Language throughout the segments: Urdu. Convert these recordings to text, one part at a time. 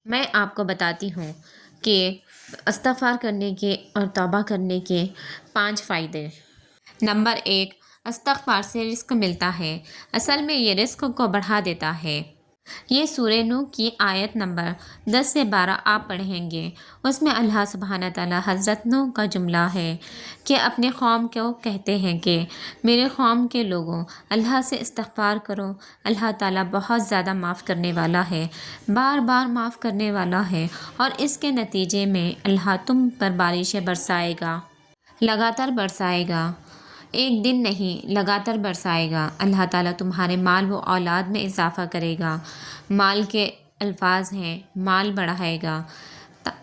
میں آپ کو بتاتی ہوں کہ استغفار کرنے کے اور توبہ کرنے کے 5 فائدے۔ نمبر 1، استغفار سے رزق ملتا ہے۔ اصل میں یہ رزق کو بڑھا دیتا ہے۔ یہ سورہ نوح کی آیت نمبر 10 سے 12 آپ پڑھیں گے۔ اس میں اللہ سبحانہ تعالیٰ حضرت نوح کا جملہ ہے کہ اپنے قوم کو کہتے ہیں کہ میرے قوم کے لوگوں، اللہ سے استغفار کرو، اللہ تعالیٰ بہت زیادہ معاف کرنے والا ہے، بار بار معاف کرنے والا ہے، اور اس کے نتیجے میں اللہ تم پر بارشیں برسائے گا، لگاتار برسائے گا، ایک دن نہیں لگاتار برسائے گا۔ اللہ تعالیٰ تمہارے مال و اولاد میں اضافہ کرے گا۔ مال کے الفاظ ہیں، مال بڑھائے گا،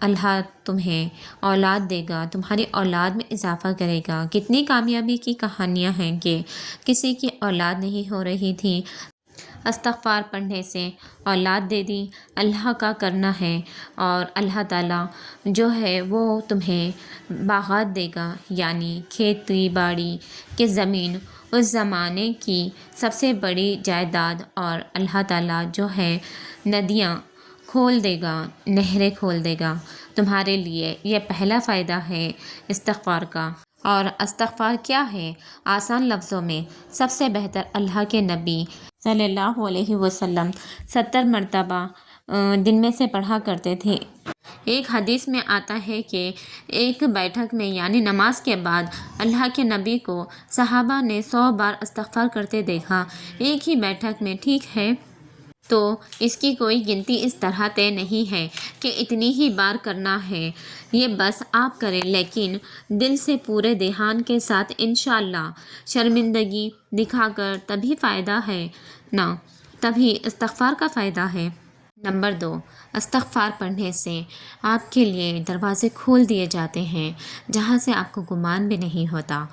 اللہ تمہیں اولاد دے گا، تمہاری اولاد میں اضافہ کرے گا۔ کتنی کامیابی کی کہانیاں ہیں کہ کسی کی اولاد نہیں ہو رہی تھی، استغفار پڑھنے سے اولاد دے دی۔ اللہ کا کرنا ہے، اور اللہ تعالیٰ جو ہے وہ تمہیں باغات دے گا، یعنی کھیتی باڑی کی زمین، اس زمانے کی سب سے بڑی جائیداد، اور اللہ تعالیٰ جو ہے ندیاں کھول دے گا، نہریں کھول دے گا تمہارے لیے۔ یہ پہلا فائدہ ہے استغفار کا۔ اور استغفار کیا ہے؟ آسان لفظوں میں سب سے بہتر اللہ کے نبی صلی اللہ علیہ وسلم 70 مرتبہ دن میں سے پڑھا کرتے تھے۔ ایک حدیث میں آتا ہے کہ ایک بیٹھک میں، یعنی نماز کے بعد، اللہ کے نبی کو صحابہ نے 100 بار استغفار کرتے دیکھا، ایک ہی بیٹھک میں، ٹھیک ہے؟ تو اس کی کوئی گنتی اس طرح طے نہیں ہے کہ اتنی ہی بار کرنا ہے، یہ بس آپ کریں، لیکن دل سے پورے دھیان کے ساتھ انشاءاللہ، شرمندگی دکھا کر تبھی فائدہ ہے نا، تبھی استغفار کا فائدہ ہے۔ نمبر 2، استغفار پڑھنے سے آپ کے لیے دروازے کھول دیے جاتے ہیں جہاں سے آپ کو گمان بھی نہیں ہوتا۔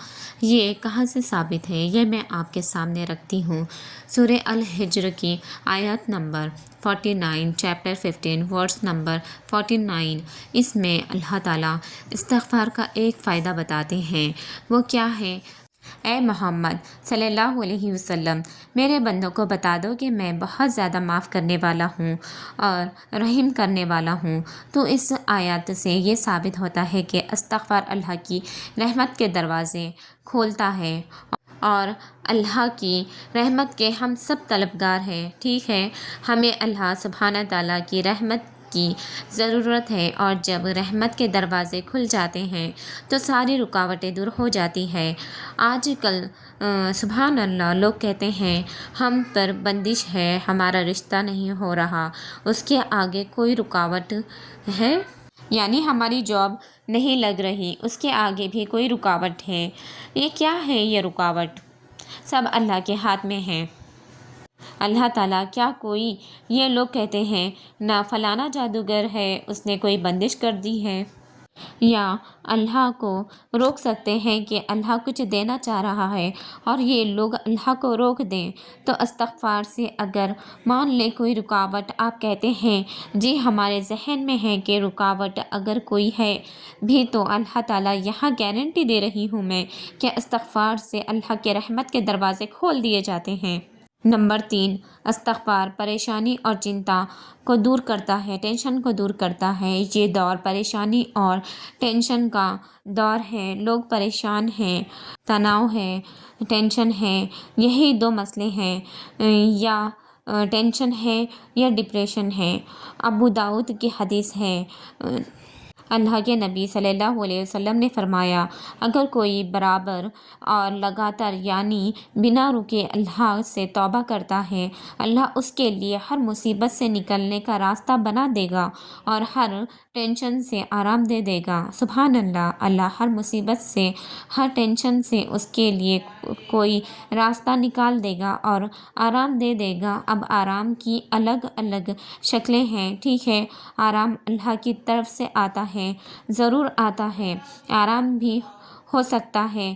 یہ کہاں سے ثابت ہے؟ یہ میں آپ کے سامنے رکھتی ہوں۔ سورہ الحجر کی آیت نمبر 49، چیپٹر 15، ورس نمبر 49۔ اس میں اللہ تعالیٰ استغفار کا ایک فائدہ بتاتے ہیں۔ وہ کیا ہے؟ اے محمد صلی اللہ علیہ وسلم، میرے بندوں کو بتا دو کہ میں بہت زیادہ معاف کرنے والا ہوں اور رحم کرنے والا ہوں۔ تو اس آیات سے یہ ثابت ہوتا ہے کہ استغفار اللہ کی رحمت کے دروازے کھولتا ہے، اور اللہ کی رحمت کے ہم سب طلبگار ہیں، ٹھیک ہے؟ ہمیں اللہ سبحانہ تعالیٰ کی رحمت کی ضرورت ہے، اور جب رحمت کے دروازے کھل جاتے ہیں تو ساری رکاوٹیں دور ہو جاتی ہیں۔ آج کل سبحان اللہ لوگ کہتے ہیں ہم پر بندش ہے، ہمارا رشتہ نہیں ہو رہا، اس کے آگے کوئی رکاوٹ ہے، یعنی ہماری جاب نہیں لگ رہی، اس کے آگے بھی کوئی رکاوٹ ہے۔ یہ کیا ہے؟ یہ رکاوٹ سب اللہ کے ہاتھ میں ہے۔ اللہ تعالیٰ کیا کوئی، یہ لوگ کہتے ہیں نہ فلانا جادوگر ہے، اس نے کوئی بندش کر دی ہے، یا اللہ کو روک سکتے ہیں کہ اللہ کچھ دینا چاہ رہا ہے اور یہ لوگ اللہ کو روک دیں۔ تو استغفار سے اگر مان لیں کوئی رکاوٹ، آپ کہتے ہیں جی ہمارے ذہن میں ہے کہ رکاوٹ اگر کوئی ہے بھی، تو اللہ تعالیٰ یہاں گارنٹی دے رہی ہوں میں کہ استغفار سے اللہ کے رحمت کے دروازے کھول دیے جاتے ہیں۔ نمبر 3، استغفار پریشانی اور چنتا کو دور کرتا ہے، ٹینشن کو دور کرتا ہے۔ یہ دور پریشانی اور ٹینشن کا دور ہے، لوگ پریشان ہیں، تناؤ ہے، ٹینشن ہے، یہی 2 مسئلے ہیں، یا ٹینشن ہے یا ڈپریشن ہے۔ ابو داؤد کی حدیث ہے، اللہ کے نبی صلی اللہ علیہ وسلم نے فرمایا، اگر کوئی برابر اور لگاتار، یعنی بنا رکے اللہ سے توبہ کرتا ہے، اللہ اس کے لیے ہر مصیبت سے نکلنے کا راستہ بنا دے گا اور ہر ٹینشن سے آرام دے دے گا۔ سبحان اللہ، اللہ ہر مصیبت سے، ہر ٹینشن سے اس کے لیے کوئی راستہ نکال دے گا اور آرام دے دے گا۔ اب آرام کی الگ الگ شکلیں ہیں، ٹھیک ہے؟ آرام اللہ کی طرف سے آتا ہے، ضرور آتا ہے۔ آرام بھی ہو سکتا ہے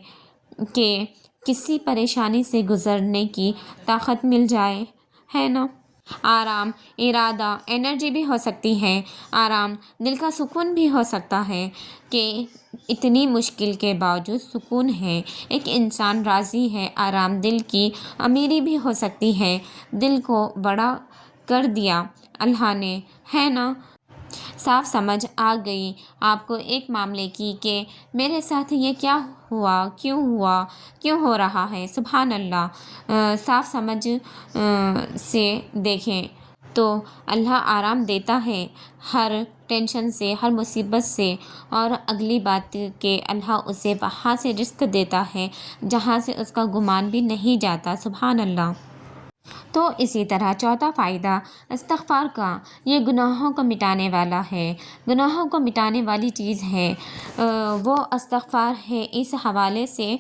کہ کسی پریشانی سے گزرنے کی طاقت مل جائے، ہے نا؟ آرام ارادہ، انرجی بھی ہو سکتی ہے۔ آرام دل کا سکون بھی ہو سکتا ہے کہ اتنی مشکل کے باوجود سکون ہے، ایک انسان راضی ہے۔ آرام دل کی امیری بھی ہو سکتی ہے، دل کو بڑا کر دیا اللہ نے، ہے نا؟ صاف سمجھ آ گئی آپ کو ایک معاملے کی کہ میرے ساتھ یہ کیا ہوا، کیوں ہو رہا ہے۔ سبحان اللہ، صاف سمجھ سے دیکھیں تو اللہ آرام دیتا ہے ہر ٹینشن سے، ہر مصیبت سے، اور اگلی بات کہ اللہ اسے وہاں سے رزق دیتا ہے جہاں سے اس کا گمان بھی نہیں جاتا۔ سبحان اللہ۔ تو اسی طرح چوتھا فائدہ استغفار کا، یہ گناہوں کو مٹانے والا ہے، گناہوں کو مٹانے والی چیز ہے، وہ استغفار ہے۔ اس حوالے سے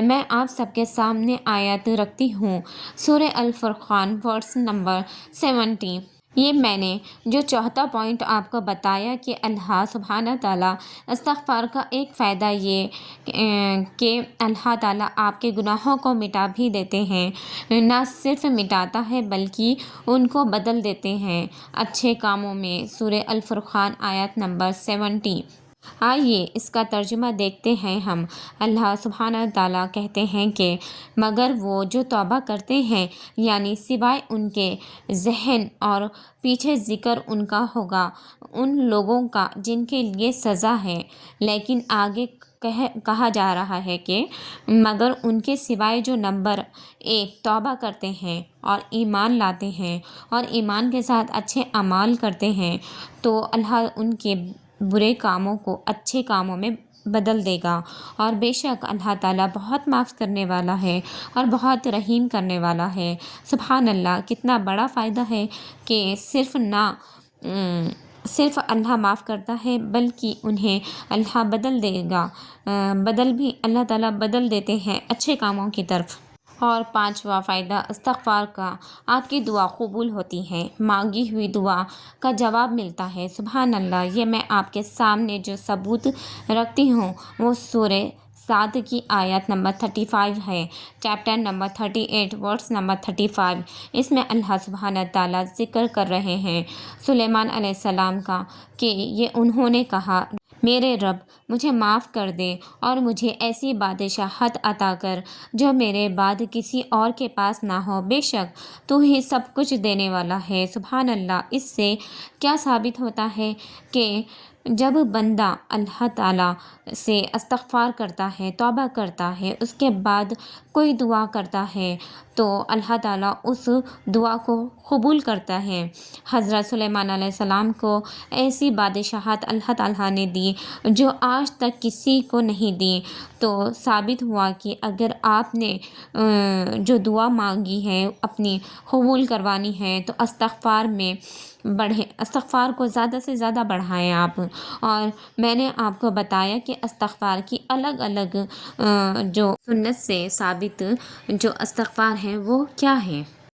میں آپ سب کے سامنے آیت رکھتی ہوں، سورہ الفرقان ورس نمبر 70۔ یہ میں نے جو چوتھا پوائنٹ آپ کو بتایا کہ اللہ سبحانہ تعالیٰ استغفار کا ایک فائدہ یہ کہ اللہ تعالیٰ آپ کے گناہوں کو مٹا بھی دیتے ہیں، نہ صرف مٹاتا ہے بلکہ ان کو بدل دیتے ہیں اچھے کاموں میں۔ سورہ الفرقان آیت نمبر 70۔ آئیے اس کا ترجمہ دیکھتے ہیں ہم۔ اللہ سبحانہ تعالیٰ کہتے ہیں کہ مگر وہ جو توبہ کرتے ہیں، یعنی سوائے ان کے ذہن اور پیچھے ذکر ان کا ہوگا ان لوگوں کا جن کے لیے سزا ہے، لیکن آگے کہا جا رہا ہے کہ مگر ان کے سوائے جو نمبر 1 توبہ کرتے ہیں اور ایمان لاتے ہیں اور ایمان کے ساتھ اچھے اعمال کرتے ہیں تو اللہ ان کے برے کاموں کو اچھے کاموں میں بدل دے گا، اور بے شک اللہ تعالیٰ بہت معاف کرنے والا ہے اور بہت رحیم کرنے والا ہے۔ سبحان اللہ، کتنا بڑا فائدہ ہے کہ صرف اللہ معاف کرتا ہے بلکہ انہیں اللہ بدل دے گا، اللہ تعالیٰ بدل دیتے ہیں اچھے کاموں کی طرف۔ اور پانچواں فائدہ استغفار کا، آپ کی دعا قبول ہوتی ہے، مانگی ہوئی دعا کا جواب ملتا ہے۔ سبحان اللہ، یہ میں آپ کے سامنے جو ثبوت رکھتی ہوں وہ سورہ صاد کی آیت نمبر 35 ہے، چیپٹر نمبر 38 ورس نمبر 35۔ اس میں اللہ سبحانہ تعالیٰ ذکر کر رہے ہیں سلیمان علیہ السلام کا کہ یہ انہوں نے کہا، میرے رب مجھے معاف کر دے اور مجھے ایسی بادشاہت عطا کر جو میرے بعد کسی اور کے پاس نہ ہو، بے شک تو ہی سب کچھ دینے والا ہے۔ سبحان اللہ۔ اس سے کیا ثابت ہوتا ہے کہ جب بندہ اللہ تعالیٰ سے استغفار کرتا ہے، توبہ کرتا ہے، اس کے بعد کوئی دعا کرتا ہے تو اللہ تعالیٰ اس دعا کو قبول کرتا ہے۔ حضرت سلیمان علیہ السلام کو ایسی بادشاہت اللہ تعالیٰ نے دی جو آج تک کسی کو نہیں دی، تو ثابت ہوا کہ اگر آپ نے جو دعا مانگی ہے اپنی قبول کروانی ہے تو استغفار میں بڑھیں، استغفار کو زیادہ سے زیادہ بڑھائیں آپ۔ اور میں نے آپ کو بتایا کہ استغفار کی الگ الگ جو سنت سے ثابت جو استغفار ہیں وہ کیا ہیں۔